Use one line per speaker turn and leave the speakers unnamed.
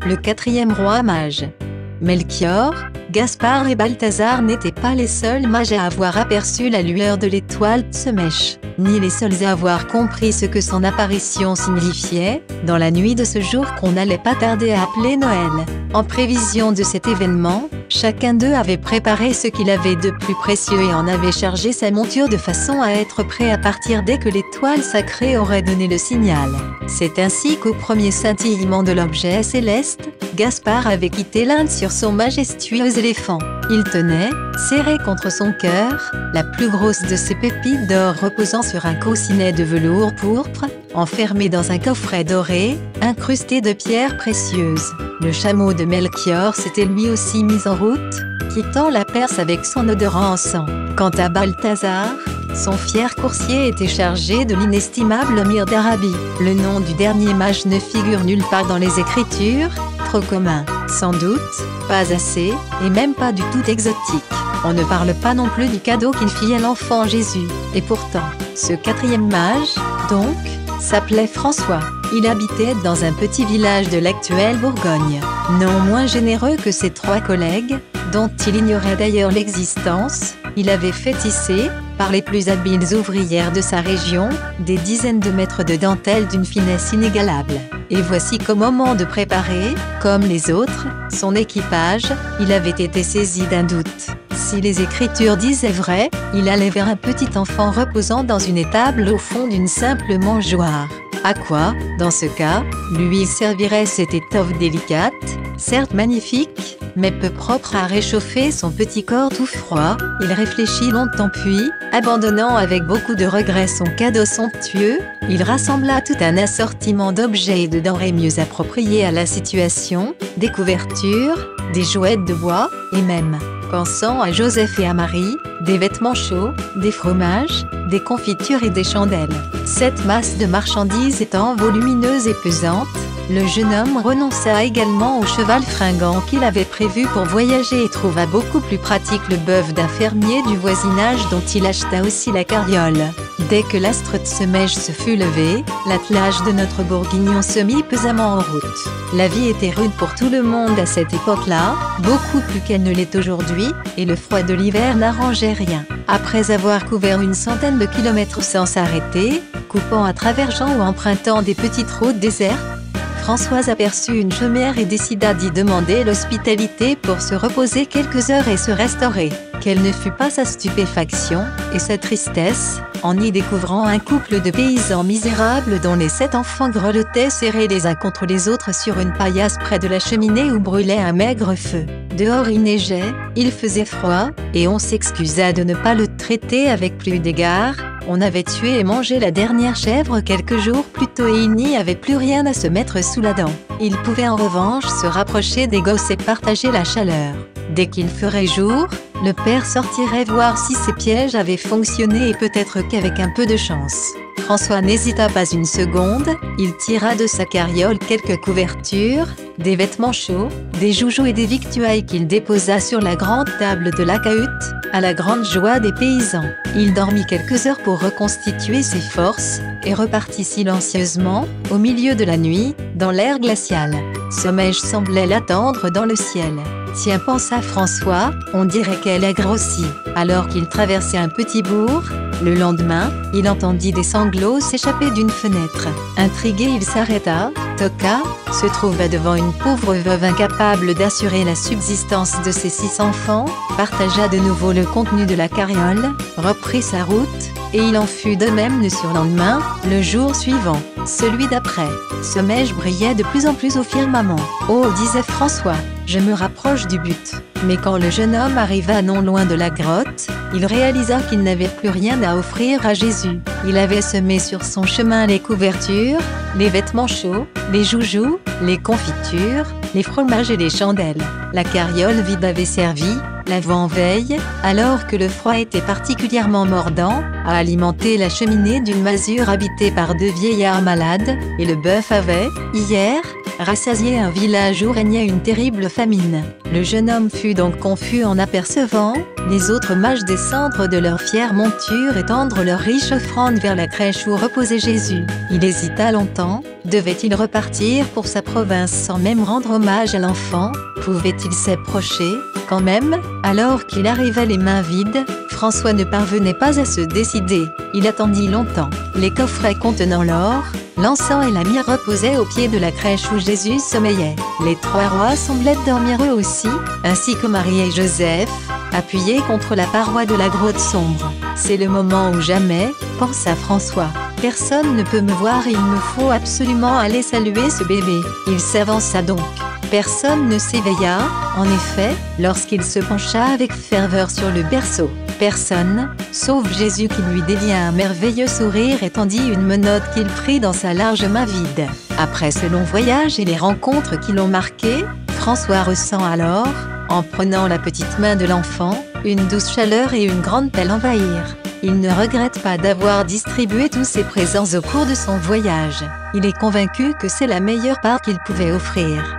le quatrième roi mage. Melchior, Gaspard et Balthazar n'étaient pas les seuls mages à avoir aperçu la lueur de l'étoile Tsemèche, ni les seuls à avoir compris ce que son apparition signifiait, dans la nuit de ce jour qu'on n'allait pas tarder à appeler Noël. En prévision de cet événement, chacun d'eux avait préparé ce qu'il avait de plus précieux et en avait chargé sa monture de façon à être prêt à partir dès que l'étoile sacrée aurait donné le signal. C'est ainsi qu'au premier scintillement de l'objet céleste, Gaspard avait quitté l'Inde sur son majestueux éléphant. Il tenait, serré contre son cœur, la plus grosse de ses pépites d'or reposant sur un coussinet de velours pourpre, enfermé dans un coffret doré, incrusté de pierres précieuses. Le chameau de Melchior s'était lui aussi mis en route, quittant la Perse avec son odorant encens. Quant à Balthazar, son fier coursier était chargé de l'inestimable myrrhe d'Arabie. Le nom du dernier mage ne figure nulle part dans les Écritures, trop commun, sans doute, pas assez, et même pas du tout exotique. On ne parle pas non plus du cadeau qu'il fit à l'enfant Jésus. Et pourtant, ce quatrième mage, donc, s'appelait François. Il habitait dans un petit village de l'actuelle Bourgogne, non moins généreux que ses trois collègues, dont il ignorait d'ailleurs l'existence. Il avait fait tisser, par les plus habiles ouvrières de sa région, des dizaines de mètres de dentelle d'une finesse inégalable. Et voici qu'au moment de préparer, comme les autres, son équipage, il avait été saisi d'un doute. Si les Écritures disaient vrai, il allait vers un petit enfant reposant dans une étable au fond d'une simple mangeoire. À quoi, dans ce cas, lui servirait cette étoffe délicate, certes magnifique, mais peu propre à réchauffer son petit corps tout froid? Il réfléchit longtemps puis, abandonnant avec beaucoup de regret son cadeau somptueux, il rassembla tout un assortiment d'objets et de denrées mieux appropriés à la situation, des couvertures, des jouets de bois, et même, pensant à Joseph et à Marie, des vêtements chauds, des fromages, des confitures et des chandelles. Cette masse de marchandises étant volumineuse et pesante, le jeune homme renonça également au cheval fringant qu'il avait prévu pour voyager et trouva beaucoup plus pratique le bœuf d'un fermier du voisinage dont il acheta aussi la carriole. Dès que l'astre Tsemèche se fut levé, l'attelage de notre bourguignon se mit pesamment en route. La vie était rude pour tout le monde à cette époque-là, beaucoup plus qu'elle ne l'est aujourd'hui, et le froid de l'hiver n'arrangeait rien. Après avoir couvert une centaine de kilomètres sans s'arrêter, coupant à travers champs ou empruntant des petites routes désertes, Françoise aperçut une chaumière et décida d'y demander l'hospitalité pour se reposer quelques heures et se restaurer. Quelle ne fut pas sa stupéfaction, et sa tristesse, en y découvrant un couple de paysans misérables dont les 7 enfants grelottaient serrés les uns contre les autres sur une paillasse près de la cheminée où brûlait un maigre feu. Dehors il neigeait, il faisait froid, et on s'excusa de ne pas le traiter avec plus d'égard. On avait tué et mangé la dernière chèvre quelques jours plus tôt et il n'y avait plus rien à se mettre sous la dent. Il pouvait en revanche se rapprocher des gosses et partager la chaleur. Dès qu'il ferait jour, le père sortirait voir si ses pièges avaient fonctionné et peut-être qu'avec un peu de chance. François n'hésita pas une seconde, il tira de sa carriole quelques couvertures, des vêtements chauds, des joujoux et des victuailles qu'il déposa sur la grande table de la cahute, à la grande joie des paysans. Il dormit quelques heures pour reconstituer ses forces, et repartit silencieusement, au milieu de la nuit, dans l'air glacial. Sommeil semblait l'attendre dans le ciel. Tiens, pensa François, on dirait qu'elle a grossi. Alors qu'il traversait un petit bourg, le lendemain, il entendit des sanglots s'échapper d'une fenêtre. Intrigué, il s'arrêta, toqua, se trouva devant une pauvre veuve incapable d'assurer la subsistance de ses 6 enfants, partagea de nouveau le contenu de la carriole, reprit sa route, et il en fut de même le surlendemain, le jour suivant, celui d'après. Sommeil brillait de plus en plus au firmament. Oh, disait François, je me rapproche du but. Mais quand le jeune homme arriva non loin de la grotte, il réalisa qu'il n'avait plus rien à offrir à Jésus. Il avait semé sur son chemin les couvertures, les vêtements chauds, les joujoux, les confitures, les fromages et les chandelles. La carriole vide avait servi, l'avant-veille, alors que le froid était particulièrement mordant, à alimenter la cheminée d'une masure habitée par 2 vieillards malades, et le bœuf avait, hier, rassasier un village où régnait une terrible famine. Le jeune homme fut donc confus en apercevant les autres mages descendre de leurs fières montures et tendre leurs riches offrandes vers la crèche où reposait Jésus. Il hésita longtemps. Devait-il repartir pour sa province sans même rendre hommage à l'enfant? Pouvait-il s'approcher, quand même? Alors qu'il arrivait les mains vides, François ne parvenait pas à se décider. Il attendit longtemps. Les coffrets contenant l'or, l'encens et la myrrhe reposaient au pied de la crèche où Jésus sommeillait. Les trois rois semblaient dormir eux aussi, ainsi que Marie et Joseph, appuyés contre la paroi de la grotte sombre. C'est le moment ou jamais, pensa François. Personne ne peut me voir et il me faut absolument aller saluer ce bébé. Il s'avança donc. Personne ne s'éveilla, en effet, lorsqu'il se pencha avec ferveur sur le berceau. Personne, sauf Jésus qui lui dédia un merveilleux sourire et tendit une menotte qu'il prit dans sa large main vide. Après ce long voyage et les rencontres qui l'ont marqué, François ressent alors, en prenant la petite main de l'enfant, une douce chaleur et une grande paix l'envahir. Il ne regrette pas d'avoir distribué tous ses présents au cours de son voyage. Il est convaincu que c'est la meilleure part qu'il pouvait offrir.